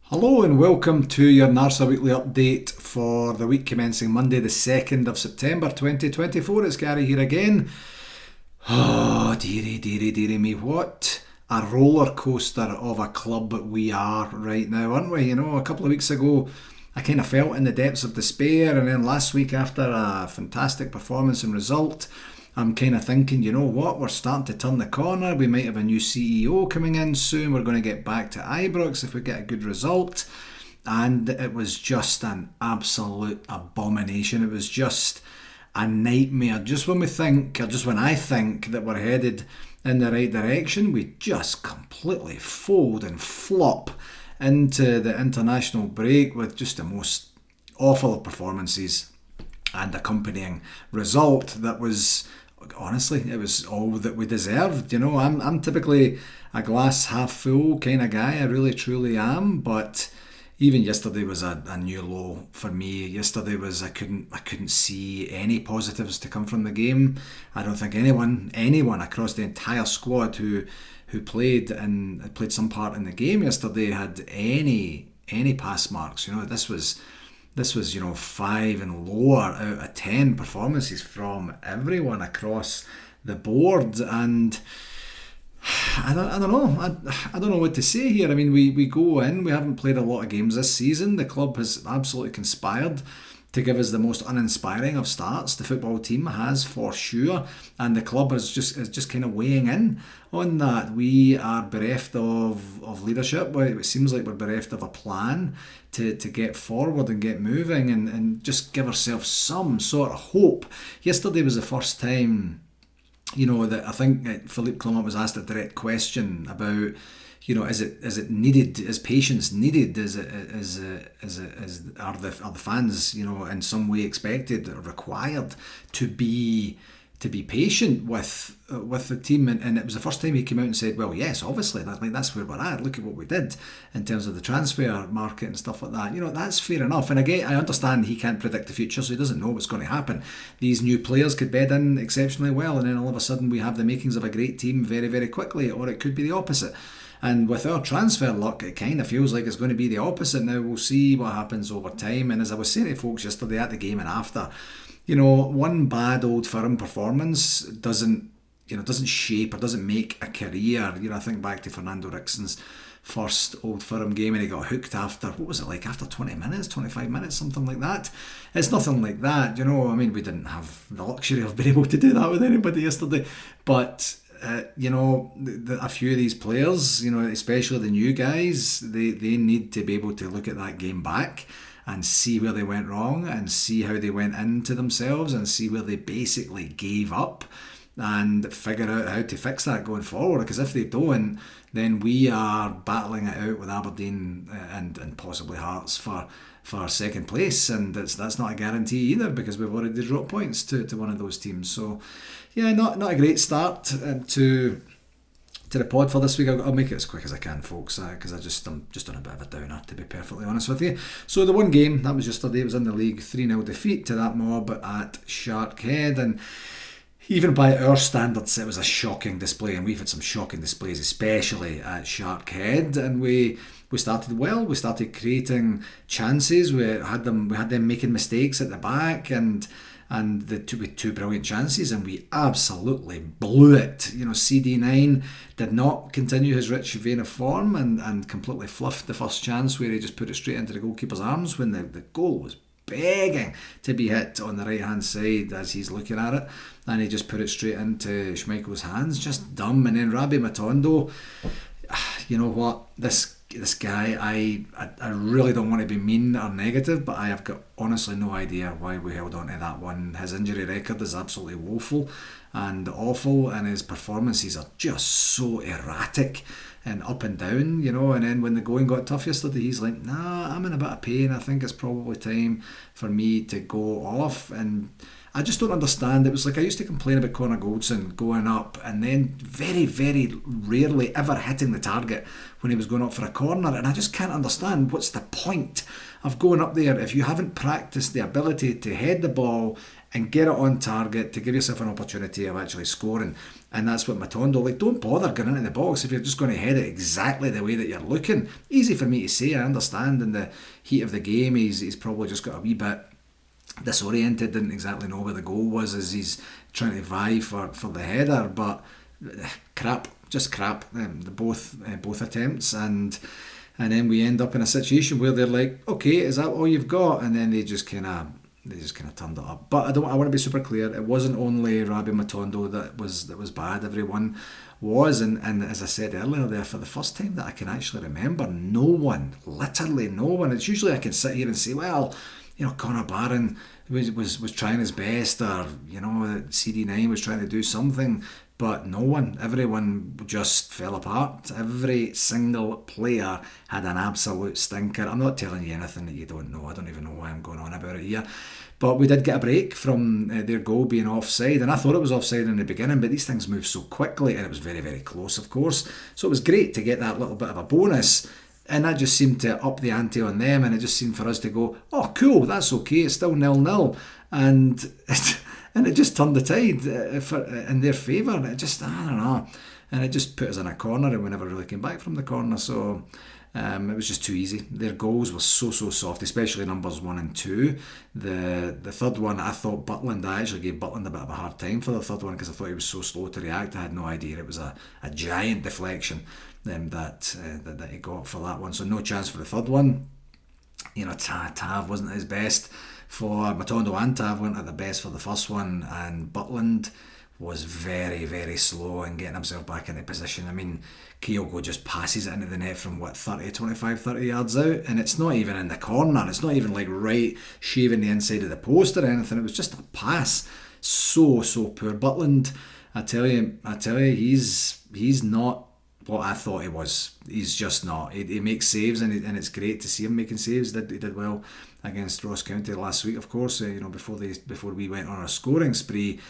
Hello and welcome to your NARSA weekly update for the week commencing Monday the 2nd of September 2024. It's Gary here again. Oh, dearie me, what a roller coaster of a club we are right now, aren't we? You know, a couple of weeks ago I kind of felt in the depths of despair, and then last week after a fantastic performance and result, I'm kind of thinking, you know what, we're starting to turn the corner. We might have a new CEO coming in soon. We're going to get back to Ibrox if we get a good result. And it was just an absolute abomination. It was just a nightmare. Just when we think, or just when I think that we're headed in the right direction, we just completely fold and flop into the international break with just the most awful of performances and accompanying result that was, honestly, it was all that we deserved. You know, I'm typically a glass half full kind of guy. I really truly am. But even yesterday was a new low for me. Yesterday was I couldn't see any positives to come from the game. I don't think anyone across the entire squad who played and played some part in the game yesterday had any pass marks. You know, this was 5 and lower out of 10 performances from everyone across the board, and I don't know. I don't know what to say here. I mean, we go in. We haven't played a lot of games this season. The club has absolutely conspired to give us the most uninspiring of starts the football team has, for sure, and the club is just kind of weighing in on that. We are bereft of leadership. Well, it seems like we're bereft of a plan to get forward and get moving and just give ourselves some sort of hope. Yesterday was the first time, you know, that I think Philippe Clement was asked a direct question about, you know, is it needed? Is patience needed? Are the fans, you know, in some way expected or required to be patient with the team? And it was the first time he came out and said, well, yes, obviously, that's where we're at. Look at what we did in terms of the transfer market and stuff like that. You know, that's fair enough. And again, I understand he can't predict the future, so he doesn't know what's going to happen. These new players could bed in exceptionally well, and then all of a sudden we have the makings of a great team very, very quickly, or it could be the opposite. And with our transfer luck, it kind of feels like it's going to be the opposite. Now, we'll see what happens over time. And as I was saying to folks yesterday at the game and after, you know, one bad Old Firm performance doesn't shape or doesn't make a career. You know, I think back to Fernando Rickson's first Old Firm game and he got hooked after, what was it like, after 20 minutes, 25 minutes, something like that. It's nothing like that, you know. I mean, we didn't have the luxury of being able to do that with anybody yesterday. But a few of these players, you know, especially the new guys, they need to be able to look at that game back and see where they went wrong and see how they went into themselves and see where they basically gave up and figure out how to fix that going forward. Because if they don't, then we are battling it out with Aberdeen and possibly Hearts for second place, and that's not a guarantee either because we've already dropped points to one of those teams. So yeah, not a great start to the pod for this week. I'll make it as quick as I can, folks, because I'm just on a bit of a downer, to be perfectly honest with you. So the one game that was yesterday, it was in the league 3-0 defeat to that mob at Sharkhead, and even by our standards, it was a shocking display, and we've had some shocking displays, especially at Sharkhead. And we started well. We started creating chances. We had them making mistakes at the back, and with two brilliant chances, and we absolutely blew it. You know, CD9 did not continue his rich vein of form and completely fluffed the first chance where he just put it straight into the goalkeeper's arms when the goal was begging to be hit on the right hand side as he's looking at it, and he just put it straight into Schmeichel's hands. Just dumb. And then Rabbi Matondo, you know what, this guy, I really don't want to be mean or negative, but I have got honestly no idea why we held on to that one. His injury record is absolutely woeful and awful, and his performances are just so erratic and up and down, you know. And then when the going got tough yesterday, he's like, nah, I'm in a bit of pain. I think it's probably time for me to go off. And I just don't understand. It was like I used to complain about Connor Goldson going up and then very, very rarely ever hitting the target when he was going up for a corner. And I just can't understand what's the point of going up there if you haven't practiced the ability to head the ball and get it on target to give yourself an opportunity of actually scoring. And that's what Matondo, like, don't bother going into the box if you're just going to head it exactly the way that you're looking. Easy for me to say, I understand in the heat of the game he's probably just got a wee bit disoriented, didn't exactly know where the goal was as he's trying to vie for the header, but crap, just crap, both attempts, and then we end up in a situation where they're like, okay, is that all you've got? And then they just kind of turned it up. But I want to be super clear, it wasn't only Rabbi Matondo that was bad, everyone was, and as I said earlier there, for the first time that I can actually remember, literally no one, it's usually I can sit here and say, well, Connor Barron was trying his best, or CD9 was trying to do something, but no one, everyone just fell apart. Every single player had an absolute stinker. I'm not telling you anything that you don't know. I don't even know why I'm going on about it here. But we did get a break from their goal being offside, and I thought it was offside in the beginning, but these things move so quickly, and it was very, very close, of course. So it was great to get that little bit of a bonus. And that just seemed to up the ante on them, and it just seemed for us to go, oh, cool, that's okay, it's still 0-0. And it just turned the tide in their favour. And it just, I don't know. And it just put us in a corner, and we never really came back from the corner. So it was just too easy. Their goals were so soft, especially numbers 1 and 2. The third one, I thought I actually gave Butland a bit of a hard time for the third one because I thought he was so slow to react. I had no idea it was a giant deflection that he got for that one. So no chance for the third one. Tav wasn't his best for Matondo, and Tav weren't at the best for the first one, and Butland was very, very slow in getting himself back into position. I mean, Kyogo just passes it into the net from 30 yards out, and it's not even in the corner, it's not even like right shaving the inside of the post or anything. It was just a pass. So poor. Butland, I tell you, he's not what I thought he was. He's just not. He makes saves, and it's great to see him making saves. He did well against Ross County last week, of course. Before we went on a scoring spree,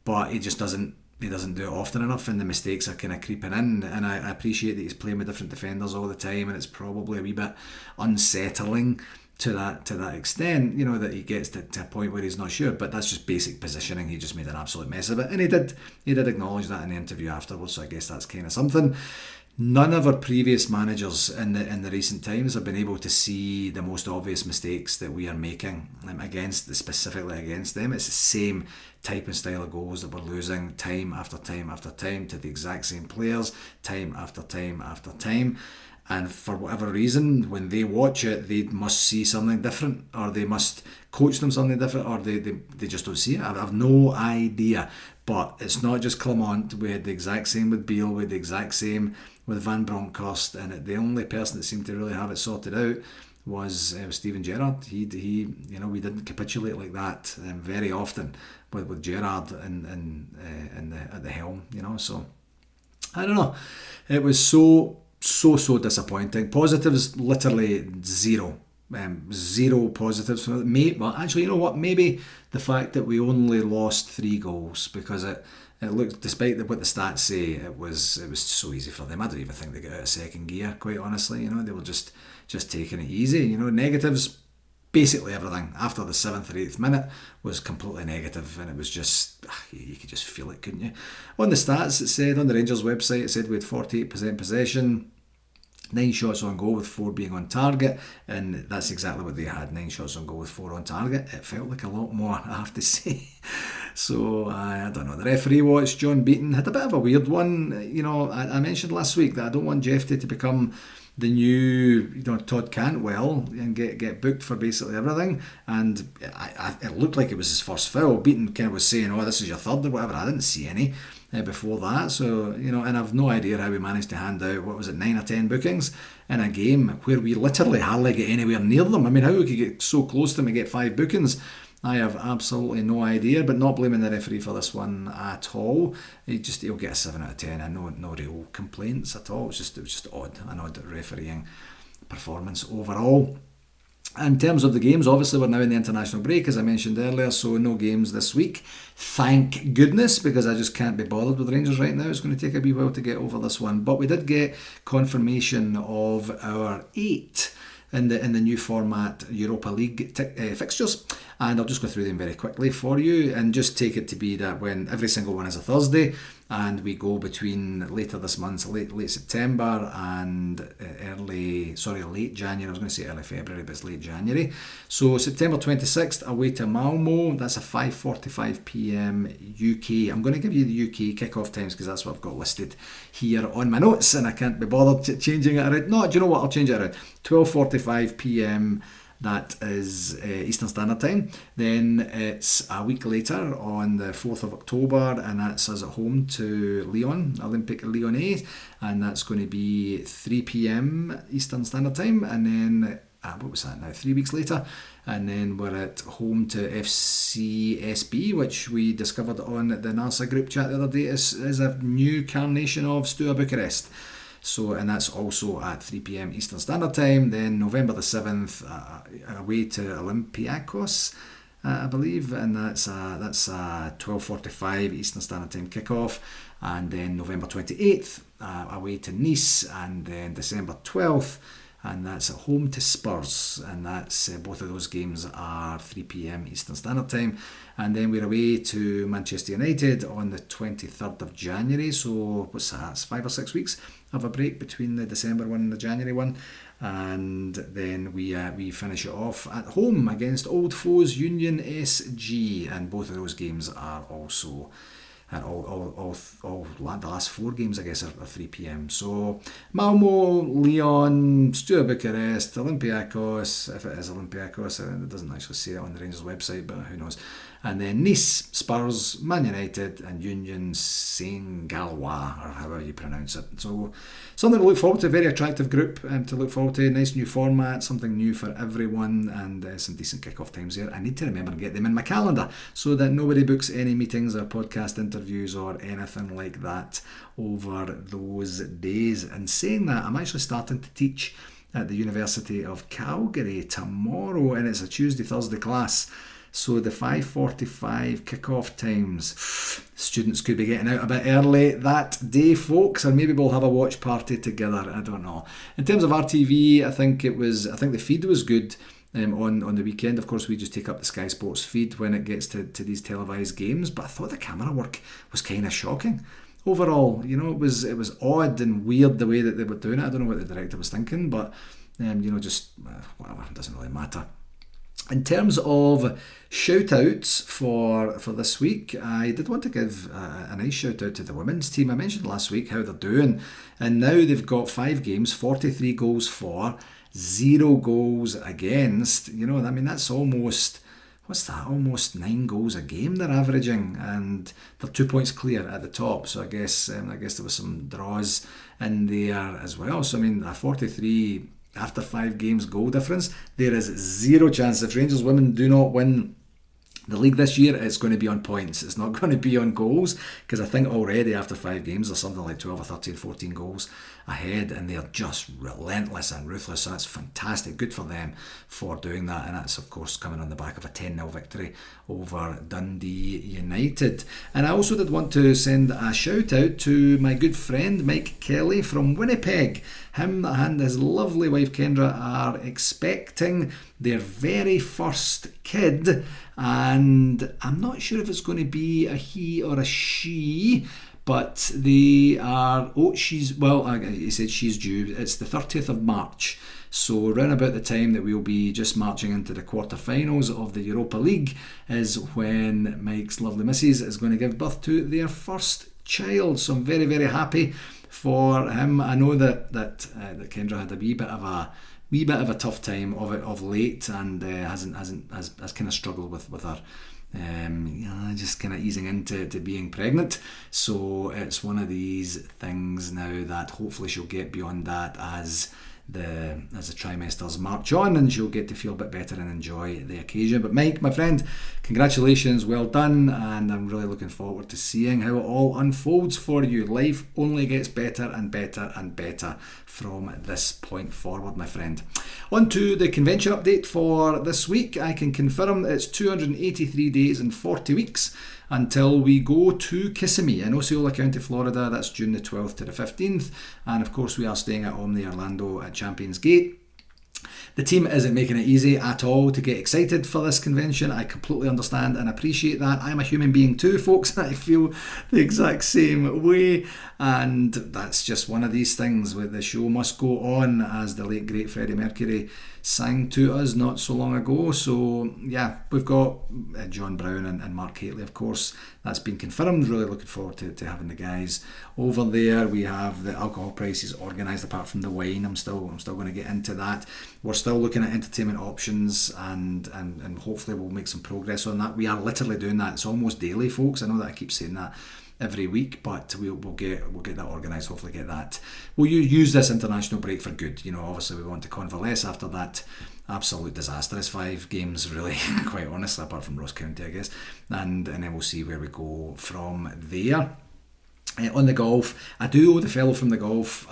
but he just doesn't. He doesn't do it often enough, and the mistakes are kind of creeping in. And I appreciate that he's playing with different defenders all the time, and it's probably a wee bit unsettling to that extent, that he gets to a point where he's not sure. But that's just basic positioning. He just made an absolute mess of it, and he did acknowledge that in the interview afterwards. So I guess that's kind of something. None of our previous managers in the recent times have been able to see the most obvious mistakes that we are making specifically against them. It's the same type and style of goals that we're losing time after time after time to the exact same players, time after time after time. And for whatever reason, when they watch it, they must see something different, or they must coach them something different, or they just don't see it. I have no idea. But it's not just Clement. We had the exact same with Beale, we had the exact same with Van Bronckhorst, and the only person that seemed to really have it sorted out was Steven Gerrard. We didn't capitulate like that very often with Gerrard at the helm. So I don't know. It was so disappointing. Positives, literally zero. Zero positives. Actually, you know what? Maybe the fact that we only lost 3 goals, because it looked, despite what the stats say, it was so easy for them. I don't even think they got out of second gear, quite honestly. They were just taking it easy. Negatives, basically everything after the 7th or 8th minute was completely negative, and it was just, you could just feel it, couldn't you? On the stats, it said, on the Rangers website, it said we had 48% possession, 9 shots on goal with 4 being on target, and that's exactly what they had, 9 shots on goal with 4 on target. It felt like a lot more, I have to say. So I don't know. The referee watch, John Beaton, had a bit of a weird one. I mentioned last week that I don't want Jeffy to become the new Todd Cantwell and get booked for basically everything. And it looked like it was his first foul. Beaton kind of was saying, "Oh, this is your third or whatever." I didn't see any before that. So and I've no idea how we managed to hand out 9 or 10 bookings in a game where we literally hardly get anywhere near them. I mean, how we could get so close to them and get 5 bookings, I have absolutely no idea, but not blaming the referee for this one at all. He'll get a 7 out of 10 and no real complaints at all. It was just an odd refereeing performance overall. In terms of the games, obviously we're now in the international break, as I mentioned earlier, so no games this week. Thank goodness, because I just can't be bothered with Rangers right now. It's going to take a wee while to get over this one. But we did get confirmation of our 8 in the new format Europa League fixtures. and I'll just go through them very quickly for you, and just take it to be that when every single one is a Thursday, and we go between later this month, late September and late January. I was going to say early February, but it's late January. So September 26th, away to Malmo. That's a 5:45 p.m. UK. I'm going to give you the UK kick-off times because that's what I've got listed here on my notes, and I can't be bothered changing it around. No, do you know what? I'll change it around. 12:45 p.m. That is Eastern Standard Time. Then it's a week later on the 4th of October, and that's us at home to Lyon, Olympique Lyonnais, and that's going to be 3 p.m. Eastern Standard Time. And then, what was that now? 3 weeks later, and then we're at home to FCSB, which we discovered on the NARSA group chat the other day is a new carnation of Steaua Bucharest. So, and that's also at 3 p.m. Eastern Standard Time. Then November the 7th, away to Olympiacos, I believe, and that's a 12:45 Eastern Standard Time kickoff. And then November 28th, away to Nice, and then December 12th, and that's at home to Spurs, and that's both of those games are 3 p.m. Eastern Standard Time. And then we're away to Manchester United on the 23rd of January. So what's that? It's 5 or 6 weeks of a break between the December one and the January one. And then we finish it off at home against old foes Union SG, and both of those games are also. And all the last 4 games, I guess, are 3 p.m. So Malmo, Lyon, Steaua Bucharest, Olympiacos, if it is Olympiacos, it doesn't actually say it on the Rangers website, but who knows. And then Nice, Spurs, Man United, and Union Saint-Galois, or however you pronounce it. So something to look forward to, a very attractive group to look forward to, nice new format, something new for everyone, and some decent kick-off times here. I need to remember and get them in my calendar so that nobody books any meetings or podcast interviews or anything like that over those days. And saying that, I'm actually starting to teach at the University of Calgary tomorrow, and it's a Tuesday-Thursday class. So the 5:45 kickoff times, students could be getting out a bit early that day, folks, or maybe we'll have a watch party together. I don't know. In terms of RTV, I think the feed was good on the weekend. Of course, we just take up the Sky Sports feed when it gets to these televised games, but I thought the camera work was kind of shocking. Overall, it was odd and weird the way that they were doing it. I don't know what the director was thinking, but whatever, it doesn't really matter. In terms of shout-outs for this week, I did want to give a nice shout-out to the women's team. I mentioned last week how they're doing, and now they've got 5 games, 43 goals for, 0 goals against. That's almost, almost 9 goals a game they're averaging, and they're 2 points clear at the top. So I guess there was some draws in there as well. So a 43 after 5 games goal difference, there is 0 chance if Rangers women do not win the league this year, it's going to be on points. It's not going to be on goals, because I think already after 5 games there's something like 12 or 13, 14 goals ahead, and they're just relentless and ruthless. So that's fantastic. Good for them for doing that, and that's of course coming on the back of a 10-0 victory over Dundee United. And I also did want to send a shout out to my good friend Mike Kelly from Winnipeg. Him and his lovely wife Kendra are expecting their very first kid, and I'm not sure if it's going to be a he or a she, but they are, he said she's due, it's the 30th of March, so around about the time that we'll be just marching into the quarterfinals of the Europa League is when Mike's lovely missus is going to give birth to their first child. So I'm very, very happy for him. I know that Kendra had a wee bit of a tough time of late, and has kind of struggled with her just kind of easing into being pregnant. So it's one of these things now that hopefully she'll get beyond that as the trimesters march on, and she'll get to feel a bit better and enjoy the occasion. But Mike, my friend, congratulations, well done, and I'm really looking forward to seeing how it all unfolds for you. Life only gets better and better and better from this point forward, my friend. On to the convention update for this week. I can confirm it's 283 days and 40 weeks until we go to Kissimmee in Osceola County, Florida. That's June the 12th to the 15th, and of course we are staying at Omni Orlando at Champions Gate. The team isn't making it easy at all to get excited for this convention. I completely understand and appreciate that. I'm a human being too, folks. I feel the exact same way. And that's just one of these things where the show must go on, as the late great Freddie Mercury sang to us not so long ago. So yeah, we've got John Brown and Mark Haitley, of course. That's been confirmed. Really looking forward to having the guys over there. We have the alcohol prices organised apart from the wine. I'm still going to get into that. We're still looking at entertainment options and hopefully we'll make some progress on that. We are literally doing that. It's almost daily, folks. I know that I keep saying that every week, but we'll get that organised. Hopefully, get that. We'll use this international break for good. Obviously, we want to convalesce after that absolute disastrous 5 games, really, quite honestly, apart from Ross County, I guess, and then we'll see where we go from there. On the golf, I do owe the fellow from the golf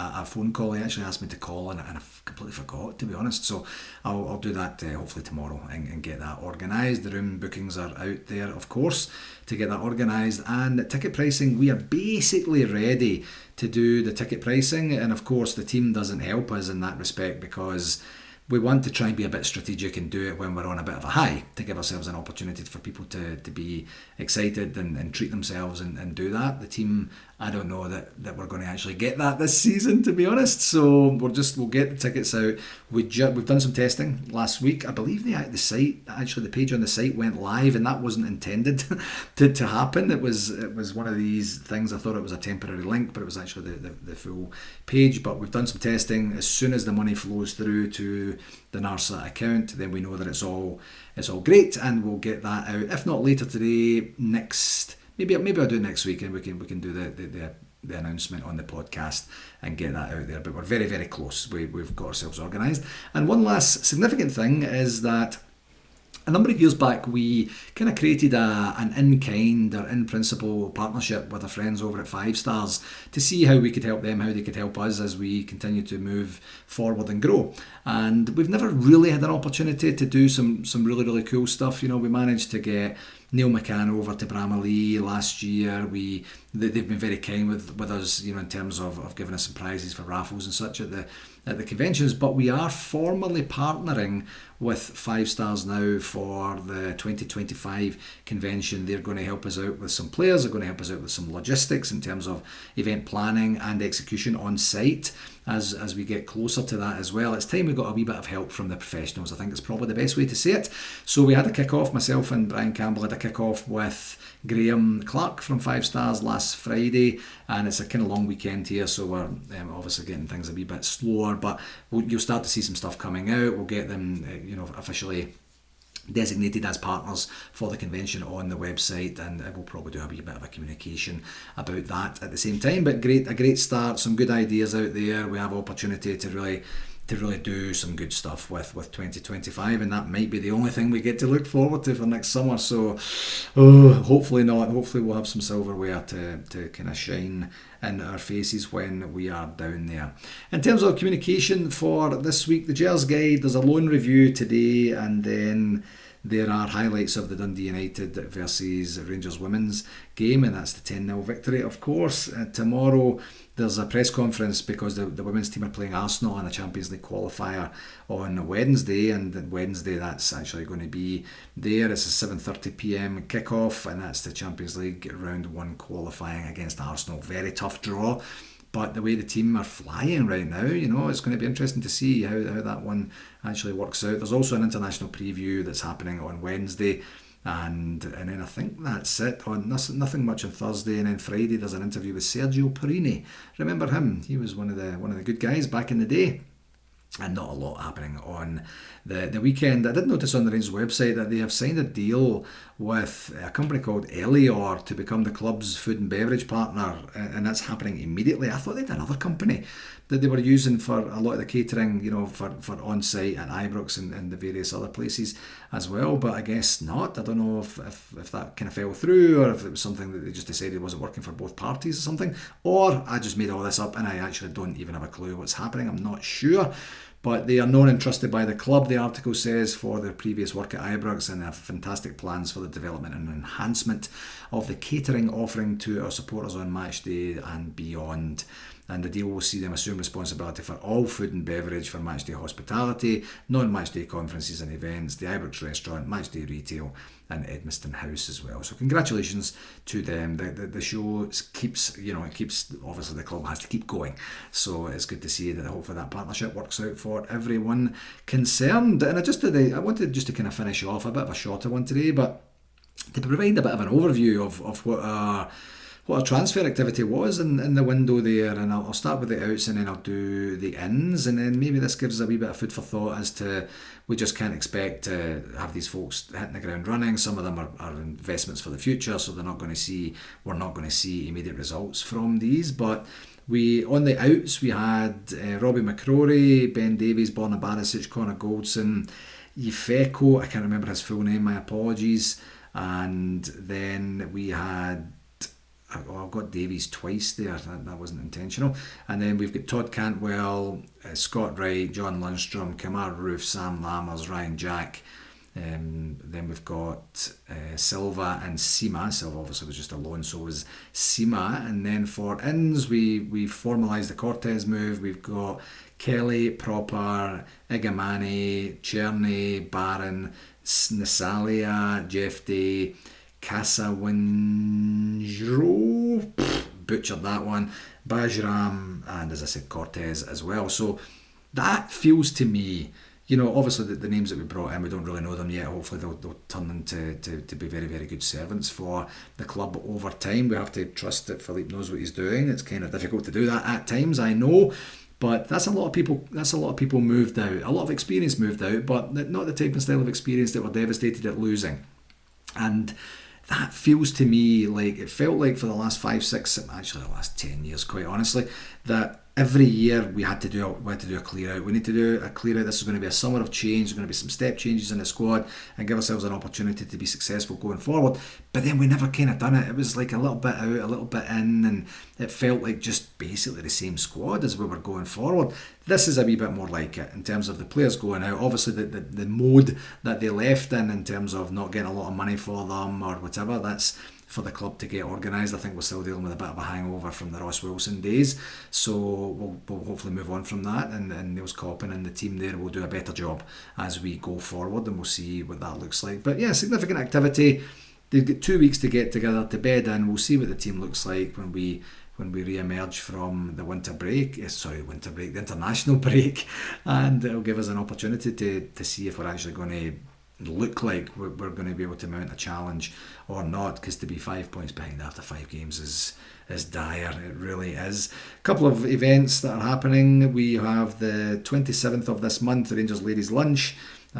a phone call. He actually asked me to call and I've completely forgot, to be honest, so I'll do that hopefully tomorrow and get that organised. The room bookings are out there, of course, to get that organised, and ticket pricing, we are basically ready to do the ticket pricing, and of course the team doesn't help us in that respect because we want to try and be a bit strategic and do it when we're on a bit of a high, to give ourselves an opportunity for people to be excited and treat themselves and do that. The team, I don't know that we're going to actually get that this season, to be honest. So we'll get the tickets out. We've done some testing last week. I believe the site, actually the page on the site went live, and that wasn't intended to happen. It was one of these things. I thought it was a temporary link, but it was actually the full page. But we've done some testing. As soon as the money flows through to the NARSA account, then we know that it's all great, and we'll get that out. If not later today, maybe I'll do it next week, and we can do the announcement on the podcast and get that out there. But we're very, very close. We've got ourselves organised. And one last significant thing is that a number of years back, we kind of created an in-kind or in-principle partnership with our friends over at 5 Stars to see how we could help them, how they could help us as we continue to move forward and grow. And we've never really had an opportunity to do some really, really cool stuff. We managed to get Neil McCann over to Bramalea last year. They've been very kind with us, in terms of giving us some prizes for raffles and such at the conventions. But we are formally partnering with 5 Stars now for the 2025 convention. They're going to help us out with some players. They're going to help us out with some logistics in terms of event planning and execution on site. As we get closer to that as well, it's time we got a wee bit of help from the professionals. I think it's probably the best way to say it. So we had a kick-off, myself and Brian Campbell had a kick-off with Graham Clark from 5 Stars last Friday, and it's a kind of long weekend here, so we're obviously getting things a wee bit slower, but you'll start to see some stuff coming out. We'll get them officially designated as partners for the convention on the website, and we'll probably do a wee bit of a communication about that at the same time. But a great start, some good ideas out there. We have opportunity to really do some good stuff with 2025, and that might be the only thing we get to look forward to for next summer. So hopefully not. Hopefully we'll have some silverware to kind of shine in our faces when we are down there. In terms of communication for this week, the Gers Guide, there's a loan review today, and then there are highlights of the Dundee United versus Rangers women's game, and that's the 10-0 victory, of course. Tomorrow there's a press conference because the women's team are playing Arsenal in a Champions League qualifier on Wednesday, and Wednesday that's actually going to be there. It's a 7:30pm kickoff, and that's the Champions League round 1 qualifying against Arsenal. Very tough draw, but the way the team are flying right now, it's going to be interesting to see how that one actually works out. There's also an international preview that's happening on Wednesday, and then I think that's it. On nothing much on Thursday, and then Friday there's an interview with Sergio Perini. Remember him? He was one of the good guys back in the day. And not a lot happening on the weekend. I did notice on the Rangers website that they have signed a deal with a company called Elior to become the club's food and beverage partner, and that's happening immediately. I thought they had another company that they were using for a lot of the catering, for on-site at Ibrox and the various other places as well, but I guess not. I don't know if that kind of fell through, or if it was something that they just decided wasn't working for both parties or something, or I just made all this up and I actually don't even have a clue what's happening. I'm not sure. But they are known and trusted by the club, the article says, for their previous work at Ibrox, and have fantastic plans for the development and enhancement of the catering offering to our supporters on match day and beyond. And the deal will see them assume responsibility for all food and beverage for matchday hospitality, non-matchday conferences and events, the Ibrox restaurant, matchday retail, and Edmiston House as well. So congratulations to them. The show keeps, obviously the club has to keep going. So it's good to see that hopefully that partnership works out for everyone concerned. And I wanted just to kind of finish off a bit of a shorter one today, but to provide a bit of an overview of what our transfer activity was in the window there, and I'll start with the outs and then I'll do the ins, and then maybe this gives a wee bit of food for thought as to, we just can't expect to have these folks hitting the ground running. Some of them are investments for the future, so we're not going to see immediate results from these. But on the outs we had Robbie McCrory, Ben Davies, Borna Barisic, Connor Goldson, Ifeko, I can't remember his full name, my apologies, and then we had, I've got Davies twice there, that wasn't intentional. And then we've got Todd Cantwell, Scott Wright, John Lundstrom, Kamar Roof, Sam Lammers, Ryan Jack. Then we've got Silva and Sima. Silva obviously was just a loan, so was Sima. And then for ins, we've formalised the Cortez move. We've got Kelly, Proper, Igamani, Cherney, Barron, Nasalia, Jeff Day, Casa Winjro, butchered that one, Bajram, and as I said, Cortez as well. So that feels to me, obviously the names that we brought in, we don't really know them yet. Hopefully they'll turn into to be very, very good servants for the club over time. We have to trust that Philippe knows what he's doing. It's kind of difficult to do that at times, I know. But that's a lot of people moved out. A lot of experience moved out, but not the type and style of experience that were devastated at losing. And that feels to me like, it felt like for the last 5, 6, actually the last 10 years, quite honestly, that every year we had to do a clear out. We need to do a clear out. This is going to be a summer of change. There's going to be some step changes in the squad and give ourselves an opportunity to be successful going forward. But then we never kind of done it. It was like a little bit out, a little bit in, and it felt like just basically the same squad as we were going forward. This is a wee bit more like it in terms of the players going out. Obviously the mode that they left in terms of not getting a lot of money for them or whatever, that's for the club to get organised. I think we're still dealing with a bit of a hangover from the Ross Wilson days, so we'll hopefully move on from that, and Niels Coppin and the team there will do a better job as we go forward, and we'll see what that looks like. But yeah, significant activity. They've got 2 weeks to get together to bed in. We'll see what the team looks like when we re-emerge from the the international break, and it'll give us an opportunity to see if we're actually going to look like we're going to be able to mount a challenge or not, because to be 5 points behind after 5 games is dire. It really is. A couple of events that are happening. We have the 27th of this month, the Rangers Ladies Lunch,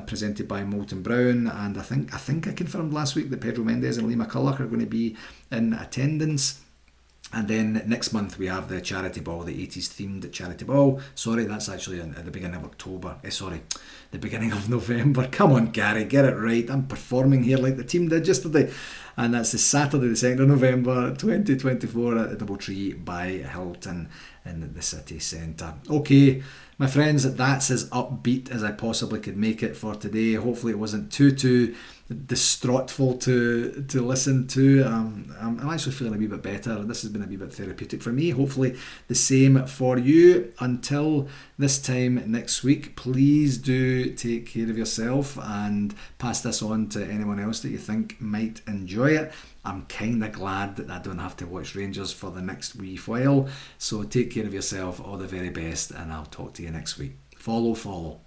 presented by Moulton Brown, and I think I confirmed last week that Pedro Mendes and Lee McCulloch are going to be in attendance. And then next month we have the charity ball, the 80s themed charity ball. Sorry, that's actually at the beginning of October. The beginning of November. Come on, Gary, get it right. I'm performing here like the team did yesterday. And that's the Saturday, the 2nd of November 2024 at the Doubletree by Hilton in the city centre. Okay, my friends, that's as upbeat as I possibly could make it for today. Hopefully it wasn't too distraughtful to listen to. I'm actually feeling a wee bit better. This has been a wee bit therapeutic for me. Hopefully the same for you. Until this time next week, please do take care of yourself and pass this on to anyone else that you think might enjoy it. I'm kind of glad that I don't have to watch Rangers for the next wee while. So take care of yourself, all the very best, and I'll talk to you next week. Follow.